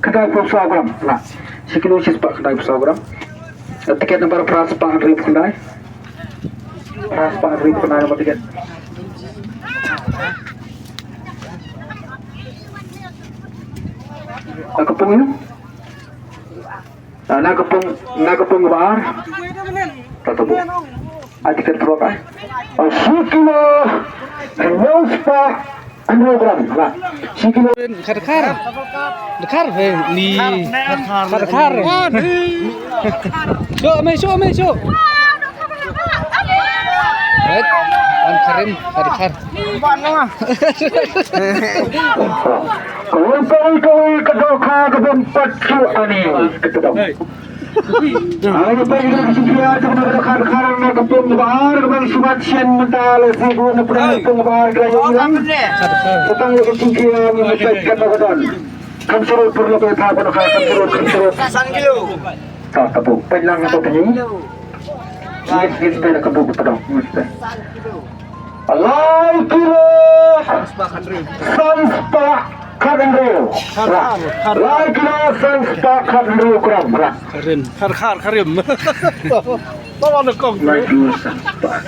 kedai program lah psikologi pak kedai program tiket nomor peras pak ribu kedai nomor tiket nakepung bar tatabu tiket program sikilo program lah sikilo Dekar ni Dekar Syuk An Karim Dekar kau kedoka kebempat ani ketedong Ayo pergi ke Sukiya kepada kadang-kadang nak kepung bahar kepada sumat sian mental sibu nak pernah kepung bahar kerja hilang datang ke Sukiya menyebabkan badan kamu suruh perlu berita pada kamu suruh tak tahu pelang atau penying kita nak kepung ketedong Allah kira sanspa Kadang-kadang, sanspa kadang-kadang kurang. Karim Tolong dekong. Lagi sanspa.